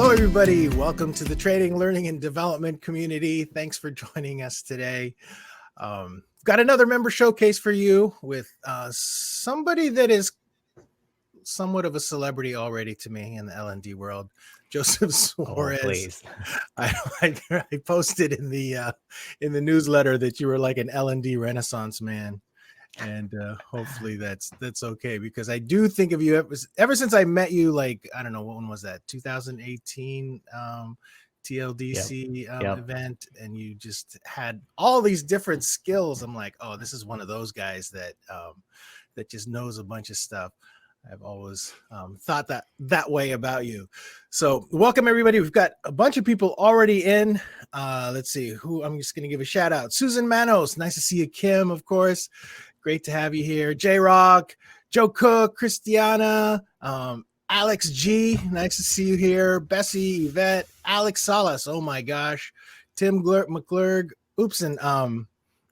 Hello, everybody. Welcome to the Trading, Learning, and Development community. Thanks for joining us today. Got another member showcase for you with somebody that is somewhat of a celebrity already to me in the L&D world, Joseph Suarez. Oh, please. I posted in the newsletter that you were like an L&D Renaissance man. And hopefully that's okay, because I do think of you ever since I met you, like, I don't know, when was that, 2018 TLDC event, and you just had all these different skills. I'm like, oh, this is one of those guys that just knows a bunch of stuff. I've always thought that way about you. So welcome, everybody. We've got a bunch of people already in. Let's see who I'm just going to give a shout out. Susan Manos, nice to see you. Kim, of course. Great to have you here. J-Rock, Joe Cook, Christiana, Alex G, nice to see you here. Bessie, Yvette, Alex Salas, oh my gosh. Tim McClurg, oops, and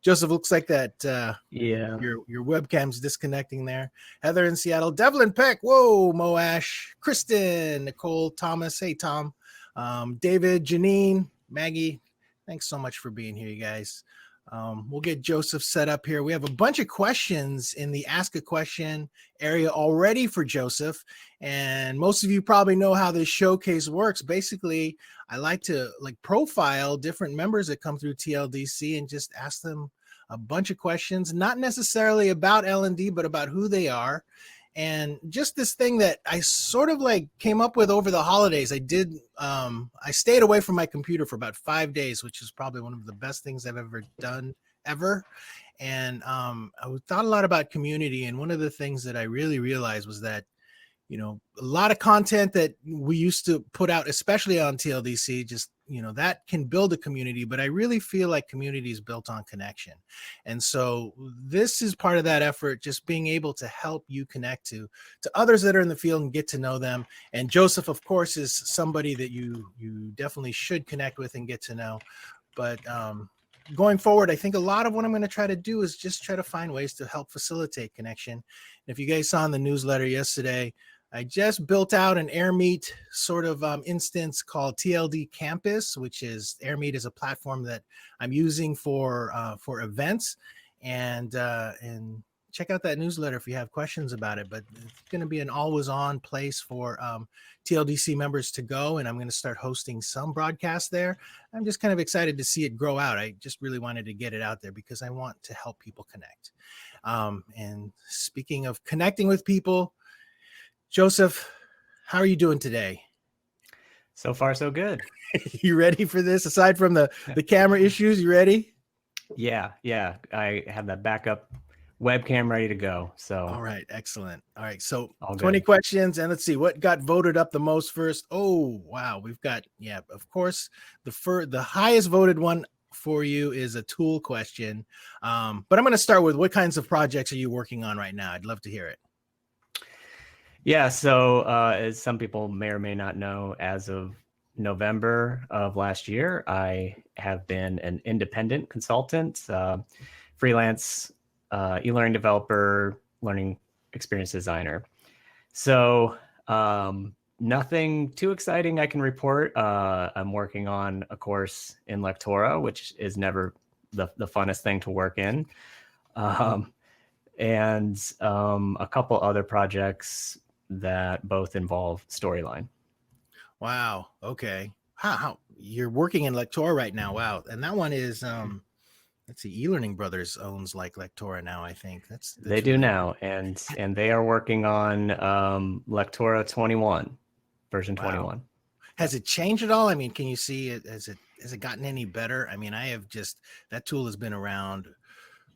Joseph, looks like that your webcam's disconnecting there. Heather in Seattle, Devlin Peck, whoa, Moash, Kristen, Nicole, Thomas, hey Tom, David, Janine, Maggie, thanks so much for being here, you guys. We'll get Joseph set up here. We have a bunch of questions in the Ask a Question area already for Joseph. And most of you probably know how this showcase works. Basically, I like to profile different members that come through TLDC and just ask them a bunch of questions, not necessarily about L&D, but about who they are. And just this thing that I sort of came up with over the holidays. I stayed away from my computer for about 5 days, which is probably one of the best things I've ever done ever. And I thought a lot about community. And one of the things that I really realized was that, a lot of content that we used to put out, especially on TLDC, just, that can build a community, but I really feel like community is built on connection. And so this is part of that effort, just being able to help you connect to others that are in the field and get to know them. And Joseph, of course, is somebody that you definitely should connect with and get to know. But going forward, I think a lot of what I'm going to try to do is just try to find ways to help facilitate connection. And if you guys saw in the newsletter yesterday, I just built out an AirMeet sort of instance called TLD Campus, which is AirMeet is a platform that I'm using for events, and check out that newsletter if you have questions about it. But it's going to be an always on place for TLDC members to go, and I'm going to start hosting some broadcasts there. I'm just kind of excited to see it grow out. I just really wanted to get it out there because I want to help people connect. And speaking of connecting with people, Joseph, how are you doing today? So far, so good. You ready for this? Aside from the camera issues, you ready? Yeah. I have that backup webcam ready to go. So all right, excellent. All right, so all 20 good. questions, and let's see what got voted up the most first. Oh, wow, we've got, of course, the highest voted one for you is a tool question. But I'm going to start with, what kinds of projects are you working on right now? I'd love to hear it. Yeah, so as some people may or may not know, as of November of last year, I have been an independent consultant, freelance e-learning developer, learning experience designer. So nothing too exciting I can report. I'm working on a course in Lectora, which is never the funnest thing to work in. And a couple other projects that both involve storyline. Wow. Okay. How you're working in Lectora right now? Wow. And that one is let's see, eLearning Brothers owns Lectora now, I think. That's they do now, and they are working on Lectora 21, version 21. Has it changed at all? I mean, can you see it? Has it gotten any better? I mean, that tool has been around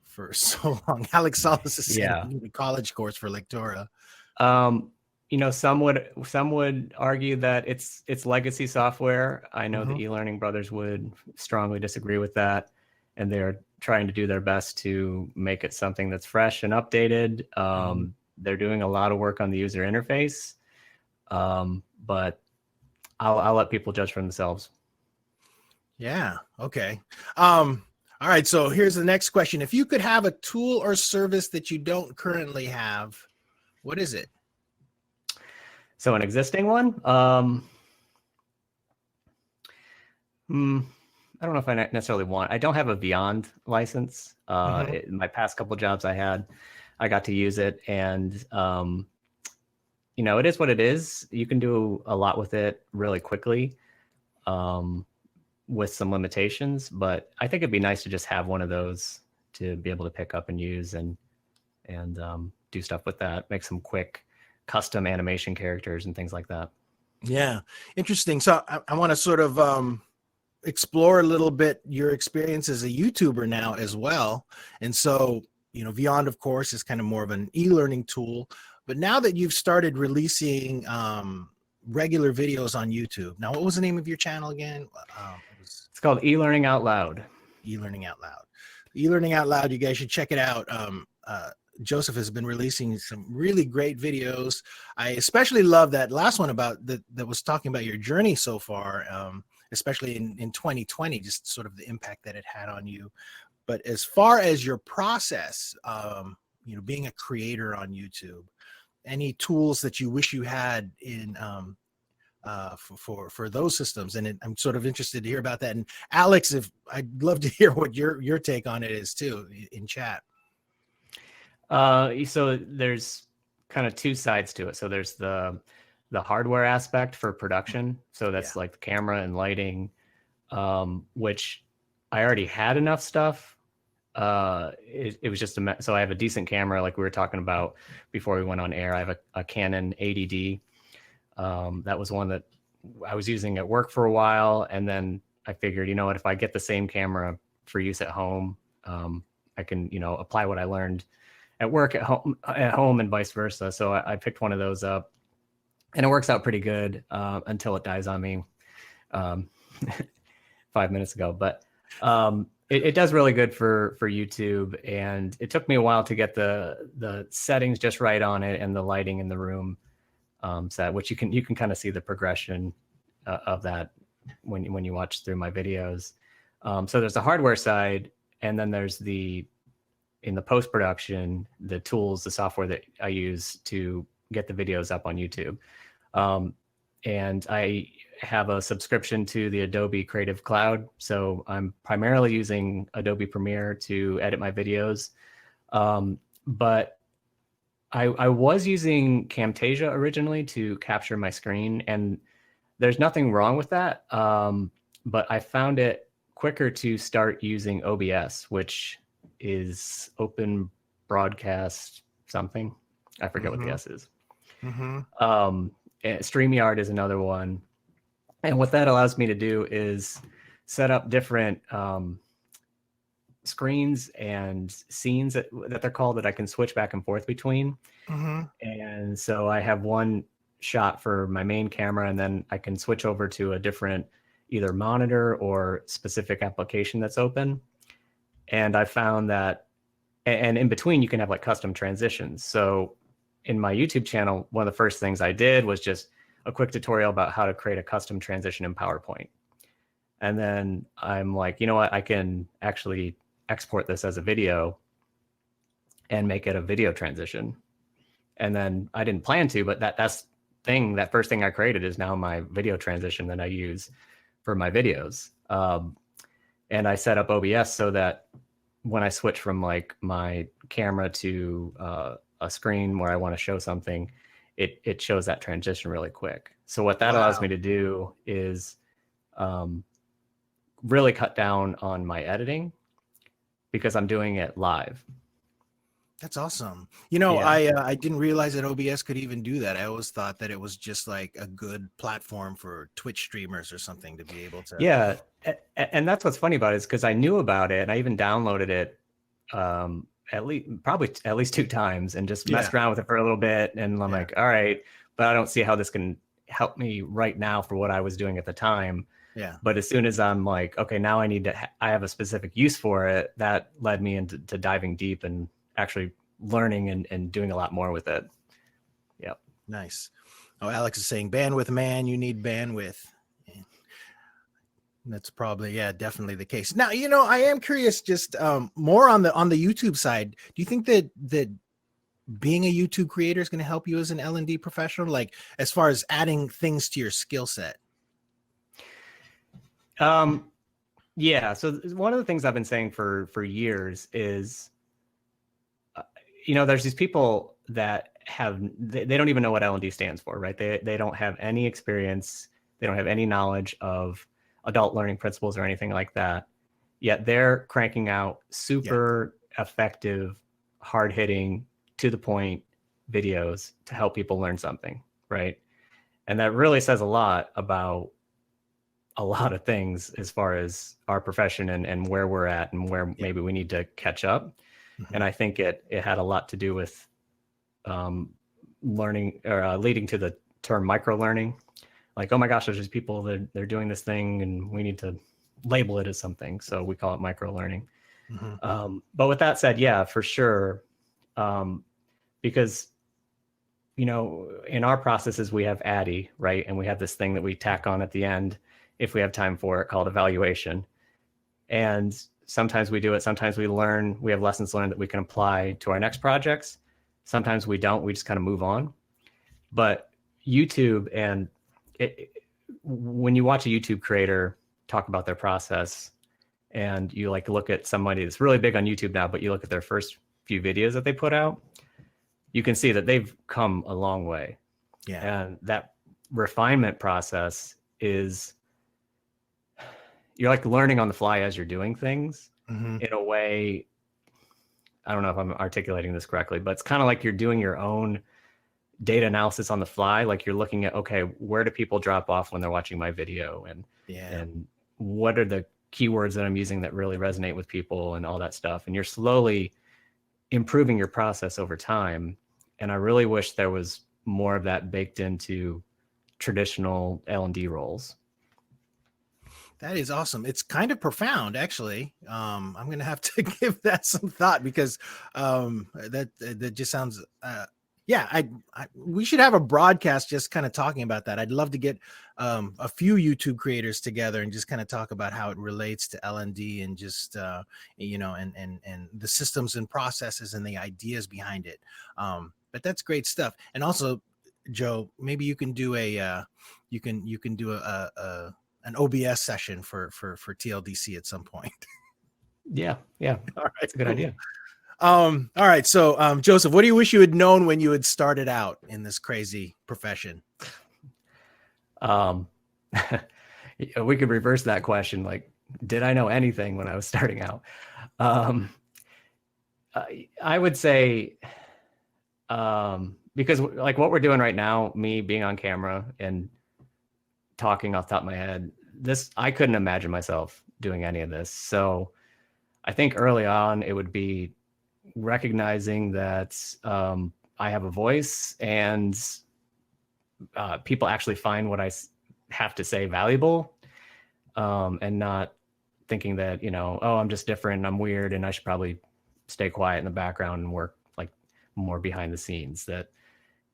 for so long. Alex Salas is sending the college course for Lectora. Some would argue that it's legacy software. I know the eLearning Brothers would strongly disagree with that, and they're trying to do their best to make it something that's fresh and updated. They're doing a lot of work on the user interface, but I'll let people judge for themselves. Yeah. Okay. All right. So here's the next question. If you could have a tool or service that you don't currently have, what is it? So an existing one? I don't know if I necessarily want. I don't have a Beyond license. Mm-hmm. My past couple jobs I had, I got to use it, and it is what it is. You can do a lot with it really quickly, um, with some limitations. But I think it'd be nice to just have one of those to be able to pick up and use and do stuff with that. Make some quick custom animation characters and things like that. Yeah, interesting. So I want to sort of explore a little bit your experience as a YouTuber now as well. And so, Beyond, of course, is kind of more of an e-learning tool. But now that you've started releasing regular videos on YouTube, now what was the name of your channel again? It's called E-Learning Out Loud. E-Learning Out Loud. E-Learning Out Loud, you guys should check it out. Joseph has been releasing some really great videos. I especially love that last one about that was talking about your journey so far, especially in 2020, just sort of the impact that it had on you. But as far as your process, being a creator on YouTube, any tools that you wish you had in for those systems, and I'm sort of interested to hear about that. And Alex, if I'd love to hear what your take on it is too in chat. So there's kind of two sides to it. So there's the hardware aspect for production. So that's like the camera and lighting, which I already had enough stuff. It was just so I have a decent camera, like we were talking about before we went on air. I have a Canon 80D. That was one that I was using at work for a while, and then I figured, what, if I get the same camera for use at home, I can, apply what I learned at work at home and vice versa. So I picked one of those up, and it works out pretty good until it dies on me 5 minutes ago. But it does really good for YouTube, and it took me a while to get the settings just right on it and the lighting in the room set, which you can kind of see the progression of that when you watch through my videos. So there's the hardware side, and then there's in the post-production, the tools, the software that I use to get the videos up on YouTube. And I have a subscription to the Adobe Creative Cloud. So I'm primarily using Adobe Premiere to edit my videos. But I was using Camtasia originally to capture my screen, and there's nothing wrong with that. But I found it quicker to start using OBS, which is Open Broadcast something. I forget what the S is. StreamYard is another one. And what that allows me to do is set up different screens and scenes that they're called, that I can switch back and forth between. And so I have one shot for my main camera, and then I can switch over to a different either monitor or specific application that's open. And I found that, and in between, you can have like custom transitions. So in my YouTube channel, one of the first things I did was just a quick tutorial about how to create a custom transition in PowerPoint. And then I'm like, you know what, I can actually export this as a video and make it a video transition. And then I didn't plan to, but that first thing I created is now my video transition that I use for my videos. And I set up OBS so that when I switch from like my camera to a screen where I want to show something, it shows that transition really quick. So what that allows me to do is really cut down on my editing, because I'm doing it live. That's awesome. I didn't realize that OBS could even do that. I always thought that it was just like a good platform for Twitch streamers or something to be able to. Yeah. And that's what's funny about it, is because I knew about it and I even downloaded it at least 2 times and just messed around with it for a little bit. And I'm like, all right, but I don't see how this can help me right now for what I was doing at the time. Yeah. But as soon as I'm like, okay, now I have a specific use for it, that led me into diving deep and actually learning and doing a lot more with it. Yep. Nice. Oh, Alex is saying bandwidth, man, you need bandwidth. That's probably, definitely the case. Now, I am curious, just more on the YouTube side. Do you think that being a YouTube creator is going to help you as an L&D professional, like as far as adding things to your skill set? Yeah. So one of the things I've been saying for years is, there's these people that they don't even know what L&D stands for, right? They don't have any experience. They don't have any knowledge of adult learning principles or anything like that. Yet they're cranking out super effective, hard hitting, to the point videos to help people learn something, right? And that really says a lot about a lot of things as far as our profession and where we're at and where maybe we need to catch up. Mm-hmm. And I think it had a lot to do with learning or leading to the term micro learning. Like, oh my gosh, there's these people that they're doing this thing and we need to label it as something. So we call it micro learning. Mm-hmm. But with that said, yeah, for sure. Because, in our processes, we have ADDIE, right? And we have this thing that we tack on at the end, if we have time for it, called evaluation. And sometimes we do it. Sometimes we learn, we have lessons learned that we can apply to our next projects. Sometimes we don't, we just kind of move on. But YouTube, and when you watch a YouTube creator talk about their process, and you like look at somebody that's really big on YouTube now, but you look at their first few videos that they put out, you can see that they've come a long way. Yeah. And that refinement process is, you're like learning on the fly as you're doing things in a way. I don't know if I'm articulating this correctly, but it's kind of like you're doing your own data analysis on the fly. Like you're looking at, okay, where do people drop off when they're watching my video? And what are the keywords that I'm using that really resonate with people and all that stuff. And you're slowly improving your process over time. And I really wish there was more of that baked into traditional L&D roles. That is awesome. It's kind of profound, actually. I'm going to have to give that some thought, because that just sounds. We should have a broadcast just kind of talking about that. I'd love to get a few YouTube creators together and just kind of talk about how it relates to L&D and just and the systems and processes and the ideas behind it. But that's great stuff. And also, Joe, maybe you can do an OBS session for TLDC at some point. Yeah. All right, that's a good idea. All right. So, Joseph, what do you wish you had known when you had started out in this crazy profession? We could reverse that question. Like, did I know anything when I was starting out? I would say, because like what we're doing right now, me being on camera and talking off the top of my head, I couldn't imagine myself doing any of this. So I think early on it would be recognizing that I have a voice and people actually find what I have to say valuable, and not thinking that, oh, I'm just different, I'm weird, and I should probably stay quiet in the background and work like more behind the scenes. That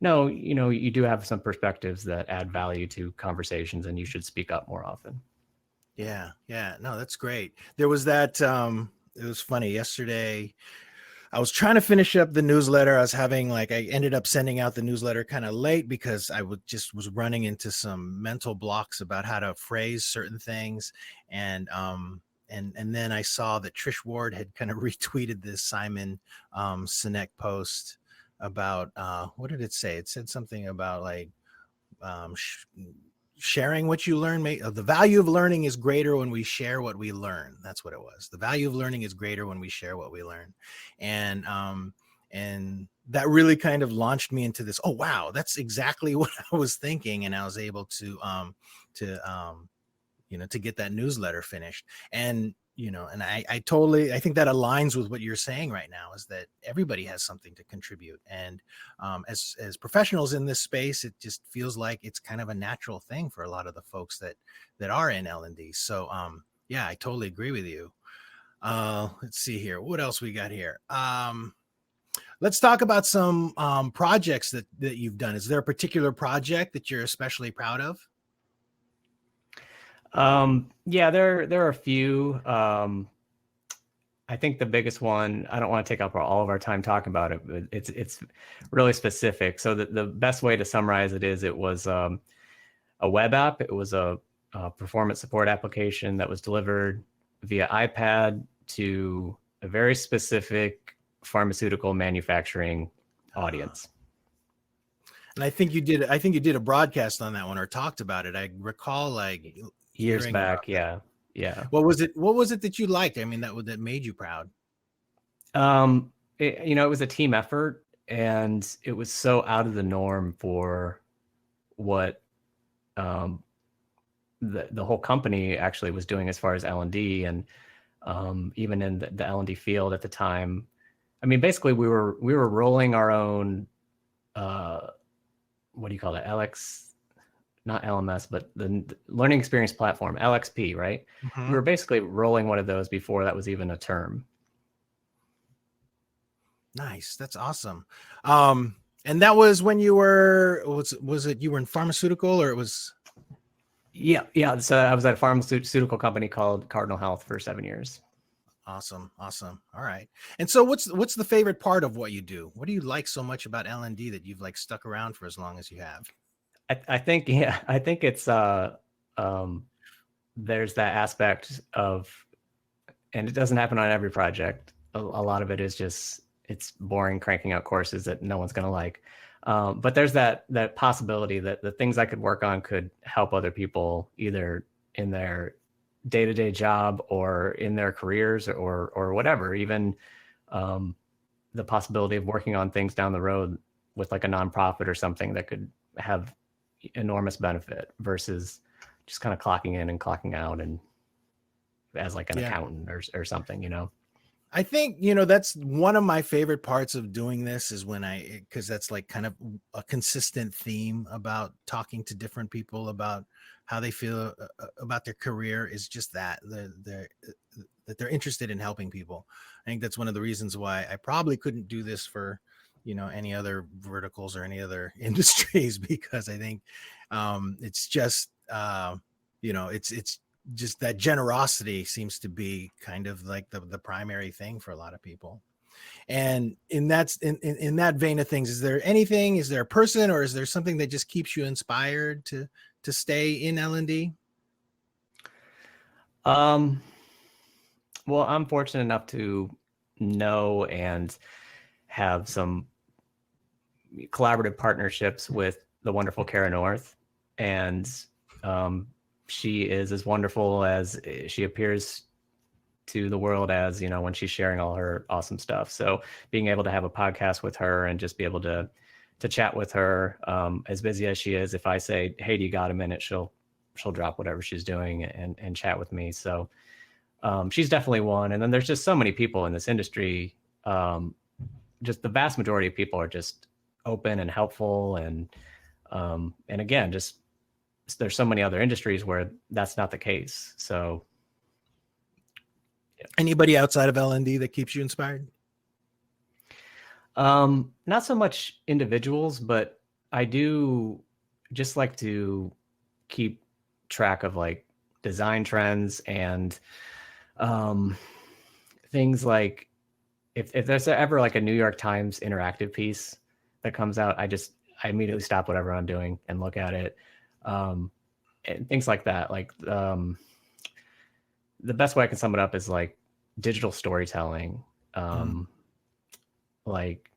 no, you do have some perspectives that add value to conversations and you should speak up more often. Yeah. No, that's great. There was that, it was funny yesterday. I was trying to finish up the newsletter. I ended up sending out the newsletter kind of late because I was running into some mental blocks about how to phrase certain things. And then I saw that Trish Ward had kind of retweeted this Simon Sinek post about, what did it say? It said something about like, sharing what you learn. The value of learning is greater when we share what we learn. That's what it was. The value of learning is greater when we share what we learn. And that really kind of launched me into this. Oh, wow, that's exactly what I was thinking. And I was able to get that newsletter finished. And I think that aligns with what you're saying right now, is that everybody has something to contribute. And as professionals in this space, it just feels like it's kind of a natural thing for a lot of the folks that are in L&D. So I totally agree with you. Let's see here. What else we got here? Let's talk about some projects that you've done. Is there a particular project that you're especially proud of? Yeah, there are a few. I think the biggest one, I don't want to take up all of our time talking about it, but it's really specific. So the best way to summarize it is, it was a web app. It was a performance support application that was delivered via iPad to a very specific pharmaceutical manufacturing audience. And I think you did. I think you did a broadcast on that one or talked about it. I recall like Years hearing about back. that. Yeah. What was it? What was it that you liked? I mean, that made you proud. It was a team effort, and it was so out of the norm for what the whole company actually was doing as far as L&D, and even in the L&D field at the time. I mean, basically, we were rolling our own. What do you call it? LX, not LMS, but the learning experience platform, LXP, right? Mm-hmm. We were basically rolling one of those before that was even a term. Nice. That's awesome. And that was when you were, was it you were in pharmaceutical or it was? Yeah. So I was at a pharmaceutical company called Cardinal Health for 7 years. Awesome. All right. And so what's the favorite part of what you do? What do you like so much about L&D that you've like stuck around for as long as you have? I think it's there's that aspect of, and it doesn't happen on every project. A lot of it is just, it's boring cranking out courses that no one's going to like. But there's that possibility that the things I could work on could help other people either in their day-to-day job or in their careers or whatever. Even the possibility of working on things down the road with like a nonprofit or something that could have enormous benefit versus just kind of clocking in and clocking out and as like an accountant or something, you know? I think, that's one of my favorite parts of doing this is because that's like kind of a consistent theme about talking to different people about how they feel about their career is just that they're interested in helping people. I think that's one of the reasons why I probably couldn't do this for, any other verticals or any other industries, because I think it's just, it's just that generosity seems to be kind of like the primary thing for a lot of people. And in that vein of things, is there a person or is there something that just keeps you inspired to stay in L&D? Well, I'm fortunate enough to know and have some collaborative partnerships with the wonderful Kara North, and she is as wonderful as she appears to the world as, when she's sharing all her awesome stuff. So being able to have a podcast with her and just be able to chat with her, as busy as she is, if I say, hey, do you got a minute, she'll drop whatever she's doing and chat with me. So she's definitely one. And then there's just so many people in this industry. Just the vast majority of people are just open and helpful. And again, just there's so many other industries where that's not the case. So yeah. Anybody outside of L&D that keeps you inspired? Not so much individuals, but I do just like to keep track of like design trends and things like if there's ever like a New York Times interactive piece that comes out, I immediately stop whatever I'm doing and look at it. And things like that. Like the best way I can sum it up is like digital storytelling. Like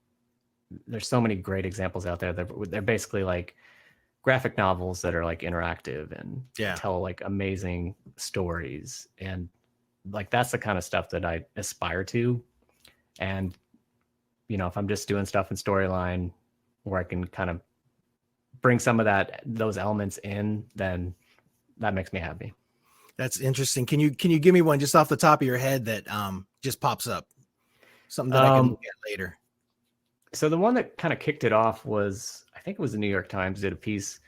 there's so many great examples out there. They're basically like graphic novels that are like interactive and tell like amazing stories. And like, that's the kind of stuff that I aspire to. And, if I'm just doing stuff in storyline where I can kind of bring some of those elements in, then that makes me happy. That's interesting. Can you give me one just off the top of your head that just pops up? Something that I can look at later. So the one that kind of kicked it off was, I think it was the New York Times did a piece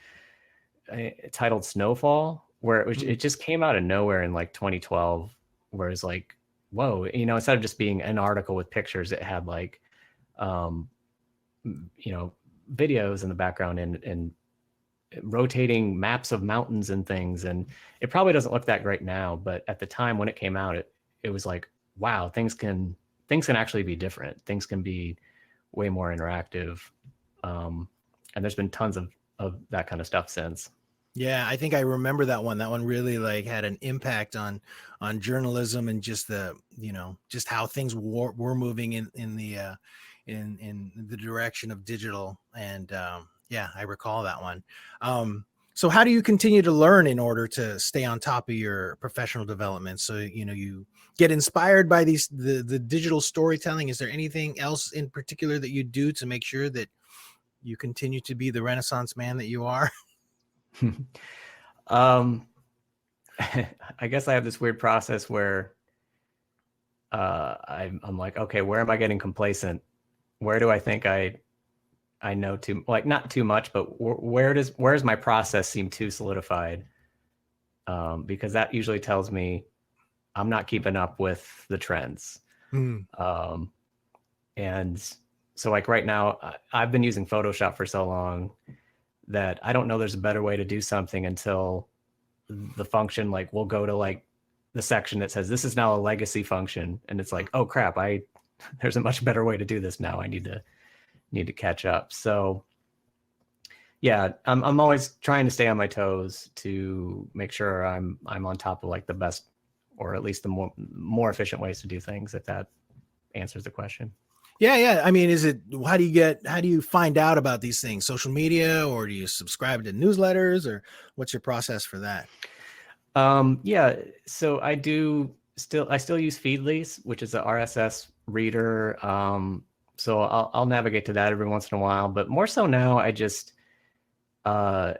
titled Snowfall, where it just came out of nowhere in like 2012, where it's like, whoa, instead of just being an article with pictures, it had like, videos in the background and rotating maps of mountains and things. And it probably doesn't look that great now, but at the time when it came out, it was like, wow, things can actually be different. Things can be way more interactive. And there's been tons of that kind of stuff since. Yeah, I think I remember that one. That one really like had an impact on journalism and just the, just how things were moving in the in the direction of digital. And yeah, I recall that one. So how do you continue to learn in order to stay on top of your professional development? So you get inspired by the digital storytelling. Is there anything else in particular that you do to make sure that you continue to be the Renaissance man that you are? um, I guess I have this weird process where I'm like, okay, where am I getting complacent? Where do I think I know too, like not too much, but where's my process seem too solidified? Because that usually tells me I'm not keeping up with the trends. Hmm. Um, and so like right now, I've been using Photoshop for so long that I don't know there's a better way to do something until the function like will go to like the section that says this is now a legacy function, and it's like, oh crap, there's a much better way to do this now. I need to catch up. So yeah, I'm always trying to stay on my toes to make sure I'm on top of like the best, or at least the more efficient ways to do things, if that answers the question. Yeah, yeah. I mean, how do you find out about these things? Social media, or do you subscribe to newsletters, or what's your process for that? Yeah, so I still use Feedly, which is a RSS reader. So I'll navigate to that every once in a while, but more so now uh,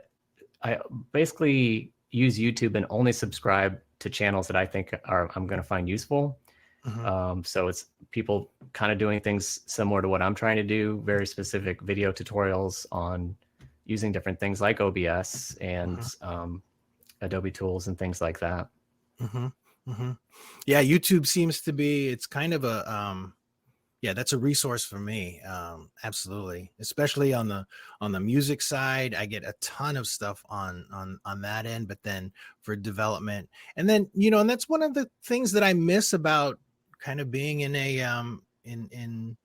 I basically use YouTube and only subscribe to channels that I think I'm going to find useful. Hmm. So it's people kind of doing things similar to what I'm trying to do, very specific video tutorials on using different things like OBS and Hmm. Adobe tools and things like that. Hmm. Hmm. Yeah, YouTube seems to be, it's kind of a yeah, that's a resource for me. Absolutely, especially on the music side. I get a ton of stuff on that end, but then for development, and then and that's one of the things that I miss about kind of being in a in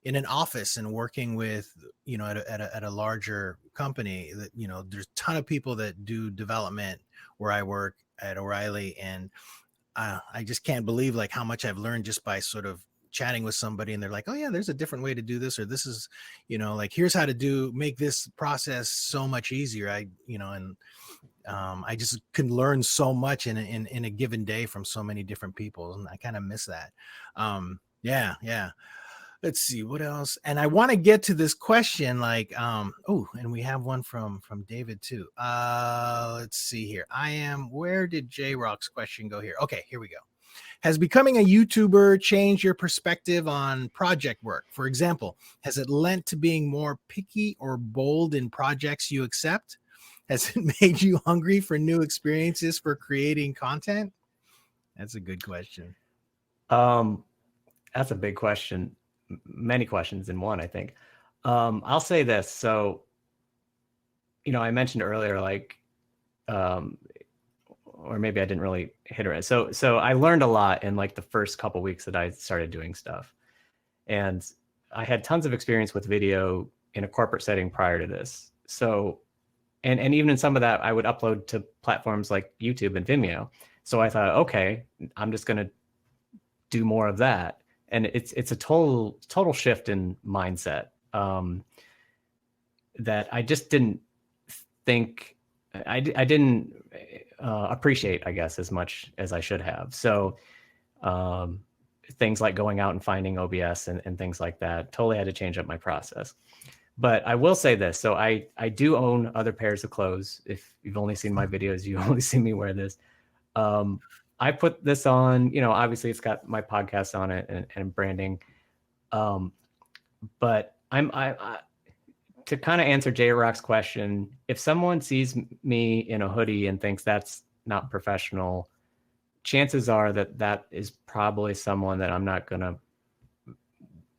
an office and working with at a larger company. That there's a ton of people that do development where I work at O'Reilly, and I just can't believe like how much I've learned just by sort of chatting with somebody, and they're like, oh yeah, there's a different way to do this, or this is like, here's how to make this process so much easier. And I just can learn so much in a given day from so many different people, and I kind of miss that. Yeah, yeah. Let's see what else. And I want to get to this question, like, oh, and we have one from David too. Let's see here. Where did J Rock's question go here? Okay, here we go. Has becoming a YouTuber changed your perspective on project work? For example, has it lent to being more picky or bold in projects you accept? Has it made you hungry for new experiences for creating content? That's a good question. Um, that's a big question. Many questions in one, I think. I'll say this. So, I mentioned earlier, like, um, or maybe I didn't really hit it. So I learned a lot in like the first couple weeks that I started doing stuff, and I had tons of experience with video in a corporate setting prior to this. So, and even in some of that, I would upload to platforms like YouTube and Vimeo. So I thought, okay, I'm just going to do more of that, and it's a total shift in mindset, that I just didn't think I didn't appreciate, I guess, as much as I should have. So um, things like going out and finding OBS and things like that totally had to change up my process. But I will say this. So I do own other pairs of clothes. If you've only seen my videos, you only see me wear this. Um, I put this on, obviously it's got my podcast on it and branding. Um, but I to kind of answer J Rock's question, if someone sees me in a hoodie and thinks that's not professional, chances are that that is probably someone that I'm not going to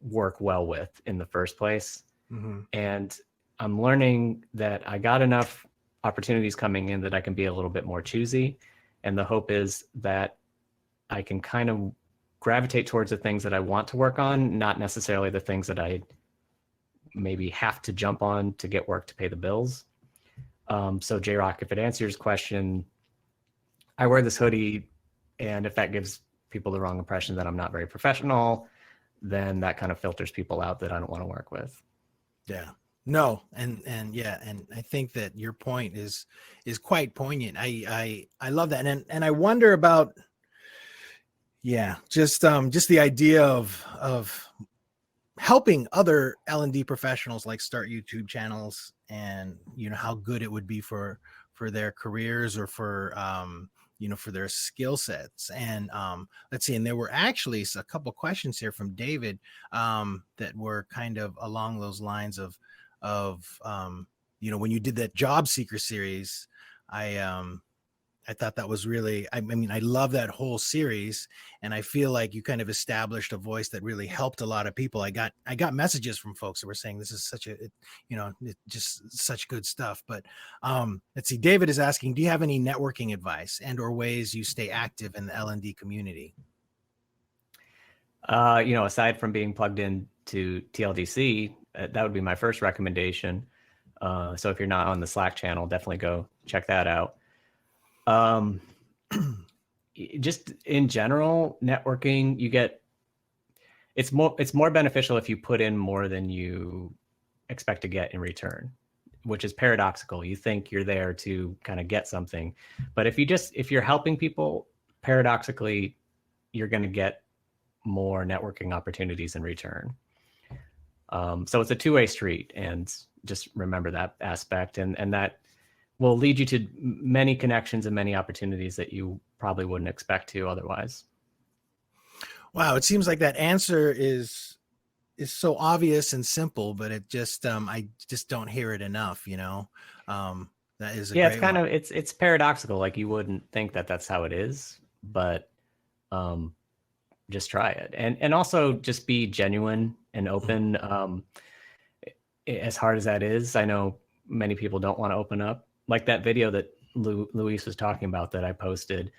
work well with in the first place. Mm-hmm. And I'm learning that I got enough opportunities coming in that I can be a little bit more choosy. And the hope is that I can kind of gravitate towards the things that I want to work on, not necessarily the things that I maybe have to jump on to get work to pay the bills. So J-Rock, if it answers your question, I wear this hoodie, and if that gives people the wrong impression that I'm not very professional, then that kind of filters people out that I don't want to work with. Yeah. No, and yeah, and I think that your point is quite poignant. I love that. And I wonder about, yeah, just the idea of helping other L&D professionals like start YouTube channels, and how good it would be for their careers, or for for their skill sets. And let's see, and there were actually a couple questions here from David that were kind of along those lines of when you did that job seeker series. I thought that was really, I mean, I love that whole series, and I feel like you kind of established a voice that really helped a lot of people. I got messages from folks that were saying this is such just such good stuff. But let's see, David is asking, do you have any networking advice and or ways you stay active in the L&D community? Aside from being plugged in to TLDC, that would be my first recommendation. So if you're not on the Slack channel, definitely go check that out. Just in general, networking, it's more beneficial if you put in more than you expect to get in return, which is paradoxical. You think you're there to kind of get something, but if you're helping people, paradoxically, you're going to get more networking opportunities in return. So it's a two-way street, and just remember that aspect, and that will lead you to many connections and many opportunities that you probably wouldn't expect to otherwise. Wow, it seems like that answer is so obvious and simple, but it just I just don't hear it enough. That is a great it's kind one. of it's paradoxical. Like, you wouldn't think that that's how it is, but just try it, and also just be genuine and open. As hard as that is, I know many people don't want to open up. Like that video that Luis was talking about that I posted,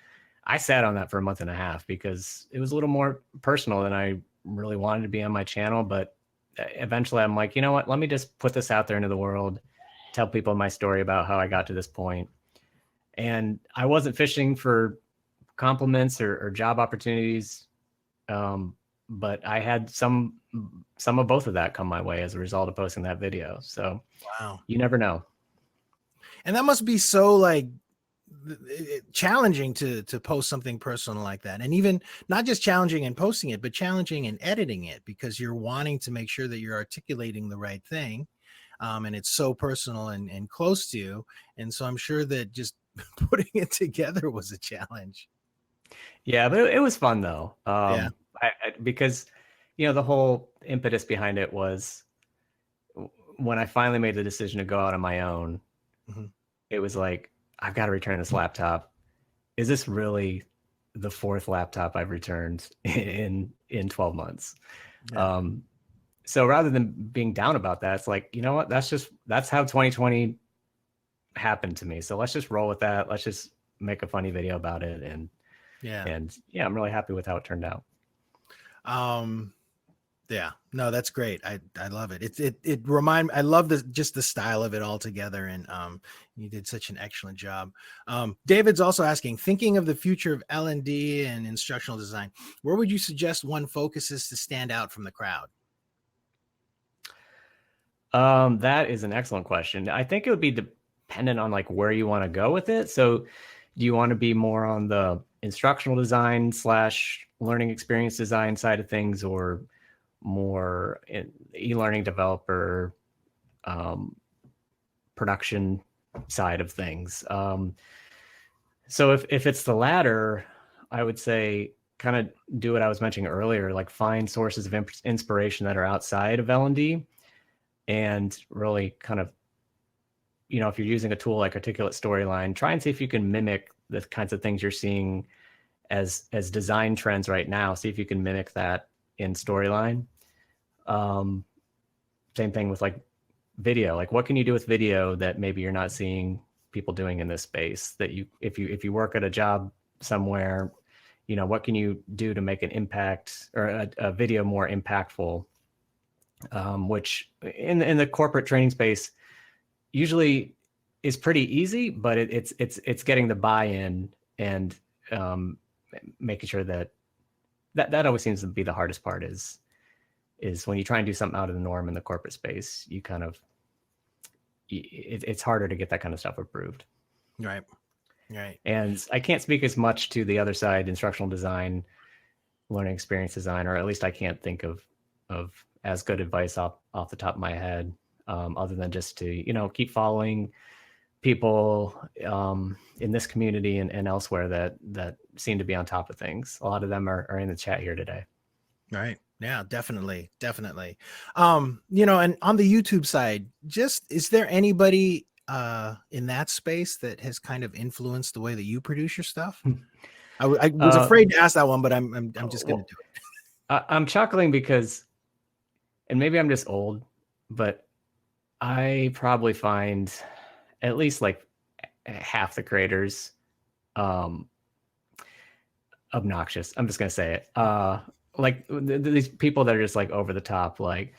I sat on that for a month and a half because it was a little more personal than I really wanted to be on my channel. But eventually I'm like, you know what, let me just put this out there into the world, tell people my story about how I got to this point. And I wasn't fishing for compliments or job opportunities. But I had some of both of that come my way as a result of posting that video. So Wow. you never know. And that must be so like challenging to post something personal like that, and even not just challenging in posting it, but challenging in editing it, because you're wanting to make sure that you're articulating the right thing, and it's so personal and close to you. And so I'm sure that just putting it together was a challenge. Yeah, but it was fun though. Yeah. Because the whole impetus behind it was when I finally made the decision to go out on my own. Mm-hmm. It was like, I've got to return this laptop. Is this really the fourth laptop I've returned in 12 months? Yeah. So rather than being down about that, it's like, you know what? That's how 2020 happened to me. So let's just roll with that. Let's just make a funny video about it. And I'm really happy with how it turned out. Yeah, no, that's great. I love it. I love just the style of it all together. And you did such an excellent job. David's also asking, thinking of the future of L&D and instructional design, where would you suggest one focuses to stand out from the crowd? That is an excellent question. I think it would be dependent on like where you want to go with it. So do you want to be more on the instructional design / learning experience design side of things, or more in e-learning developer, production side of things? So if it's the latter, I would say kind of do what I was mentioning earlier, like find sources of inspiration that are outside of L&D, and really kind of, if you're using a tool like Articulate Storyline, try and see if you can mimic the kinds of things you're seeing as design trends right now. See if you can mimic that in Storyline. Same thing with like video. Like, what can you do with video that maybe you're not seeing people doing in this space? That if you work at a job somewhere, what can you do to make an impact, or a video more impactful? Which in the corporate training space, usually is pretty easy, but it's getting the buy-in and um, making sure that always seems to be the hardest part is when you try and do something out of the norm in the corporate space, you kind of it's harder to get that kind of stuff approved. Right. Right. And I can't speak as much to the other side, instructional design, learning experience design, or at least I can't think of as good advice off the top of my head, other than just to keep following people in this community and elsewhere that seem to be on top of things. A lot of them are in the chat here today. Right. Yeah, definitely. Definitely. And on the YouTube side, is there anybody in that space that has kind of influenced the way that you produce your stuff? I was afraid to ask that one, but I'm just going to do it. I'm chuckling because, and maybe I'm just old, but I probably find at least like half the creators obnoxious. I'm just going to say it. Like these people that are just like over the top, like,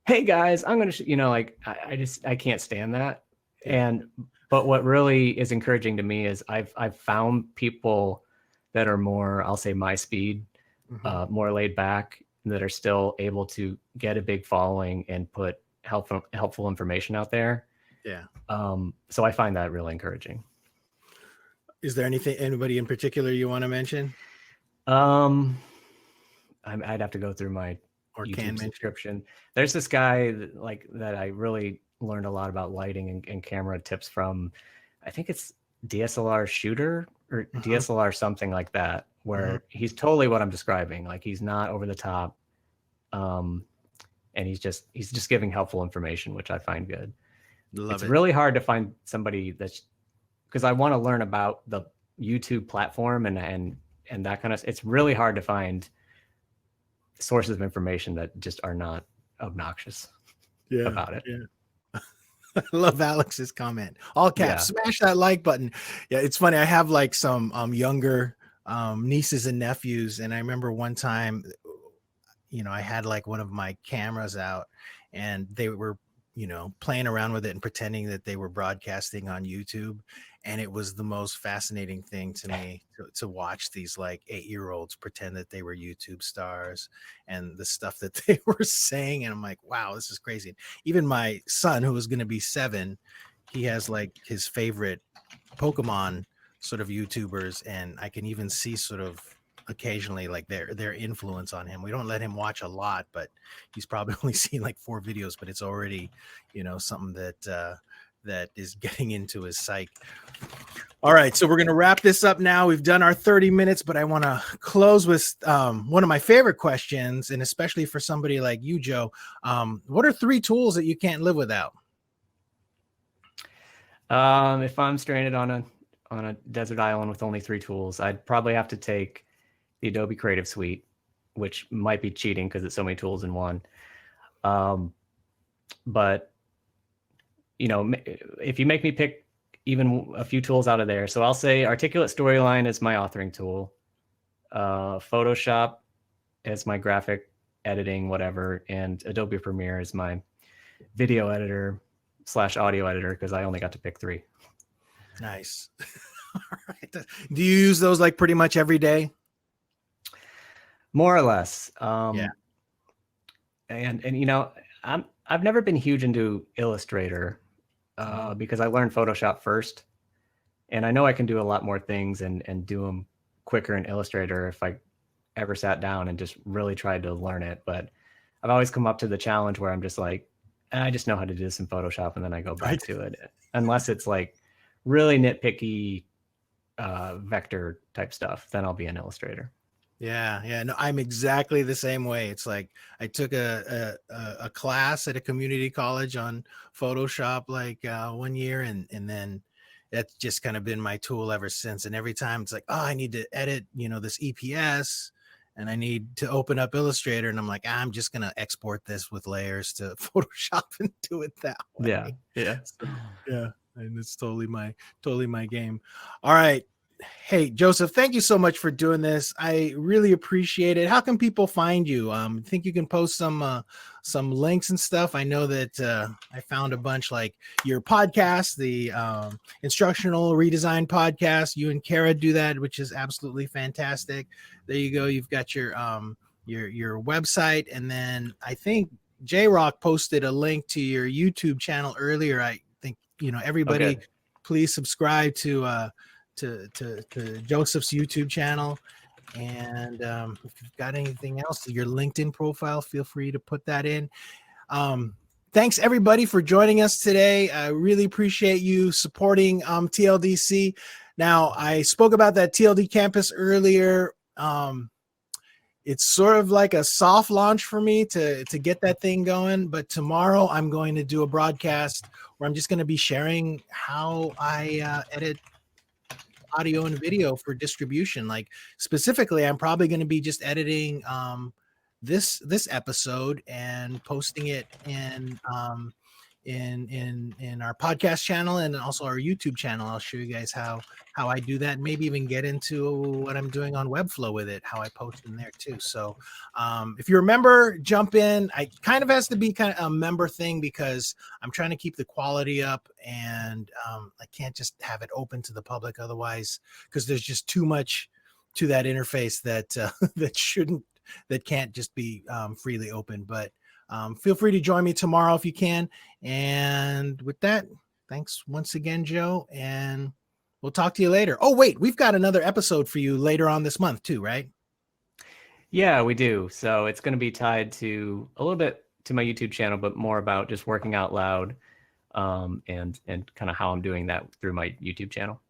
hey guys, I'm going to, like, I can't stand that. Yeah. But what really is encouraging to me is I've found people that are more, I'll say my speed, more laid back, that are still able to get a big following and put helpful information out there. Yeah. So I find that really encouraging. Is there anybody in particular you want to mention? I'd have to go through my YouTube subscription. There's this guy that I really learned a lot about lighting and camera tips from. I think it's DSLR Shooter or DSLR something like that, where he's totally what I'm describing. Like, he's not over the top, and he's just giving helpful information, which I find good. It's really hard to find somebody that's, because I want to learn about the YouTube platform and that kind of. It's really hard to find sources of information that just are not obnoxious about it. Yeah. I love Alex's comment. All caps. Yeah. Smash that like button. Yeah, it's funny. I have like some younger nieces and nephews, and I remember one time, I had like one of my cameras out, and they were, playing around with it and pretending that they were broadcasting on YouTube. And it was the most fascinating thing to me to watch these like 8-year-olds pretend that they were YouTube stars and the stuff that they were saying. And I'm like, wow, this is crazy. Even my son, who was going to be 7, he has like his favorite Pokemon sort of YouTubers. And I can even see sort of occasionally like their influence on him. We don't let him watch a lot, but he's probably only seen like 4 videos, but it's already, something that is getting into his psyche. All right, so we're going to wrap this up now. We've done our 30 minutes, but I want to close with one of my favorite questions, and especially for somebody like you, Joe. What are 3 tools that you can't live without? If I'm stranded on a desert island with only 3 tools, I'd probably have to take the Adobe Creative Suite, which might be cheating because it's so many tools in one. But if you make me pick even a few tools out of there, so I'll say Articulate Storyline is my authoring tool, Photoshop is my graphic editing, whatever, and Adobe Premiere is my video editor / audio editor, because I only got to pick 3. Nice. All right. Do you use those like pretty much every day? More or less. Yeah. And I've never been huge into Illustrator because I learned Photoshop first, and I know I can do a lot more things and do them quicker in Illustrator if I ever sat down and just really tried to learn it. But I've always come up to the challenge where I'm just like, I just know how to do this in Photoshop, and then I go back to it, unless it's like really nitpicky vector type stuff, then I'll be in Illustrator. Yeah. No, I'm exactly the same way. It's like I took a class at a community college on Photoshop like 1 year, and then that's just kind of been my tool ever since. And every time it's like, oh, I need to edit, this EPS, and I need to open up Illustrator, and I'm like, I'm just gonna export this with layers to Photoshop and do it that way. Yeah. So, yeah, and it's totally my game. All right. Hey, Joseph, thank you so much for doing this. I really appreciate it. How can people find you? Think you can post some links and stuff? I know that I found a bunch, like your podcast, the instructional redesign podcast. You and Kara do that, which is absolutely fantastic. There you go. You've got your website, and then I think J Rock posted a link to your YouTube channel earlier. I think everybody, Okay. please subscribe to Joseph's YouTube channel. And if you've got anything else, your LinkedIn profile, feel free to put that in. Thanks everybody for joining us today. I really appreciate you supporting TLDC. Now, I spoke about that TLD campus earlier. It's sort of like a soft launch for me to get that thing going. But tomorrow I'm going to do a broadcast where I'm just going to be sharing how I edit audio and video for distribution. Like specifically, I'm probably going to be just editing this episode and posting it in our podcast channel and also our YouTube channel. I'll show you guys how I do that, and maybe even get into what I'm doing on Webflow with it, how I post in there too. So if you remember, jump in. I kind of has to be kind of a member thing because I'm trying to keep the quality up, and I can't just have it open to the public otherwise, because there's just too much to that interface that that can't just be freely open. But feel free to join me tomorrow if you can. And with that, thanks once again, Joe. And we'll talk to you later. Oh, wait, we've got another episode for you later on this month too, right? Yeah, we do. So it's going to be tied to a little bit to my YouTube channel, but more about just working out loud, and kind of how I'm doing that through my YouTube channel.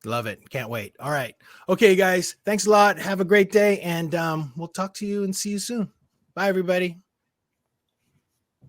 Love it. Can't wait. All right. Okay, guys. Thanks a lot. Have a great day. And we'll talk to you and see you soon. Bye, everybody.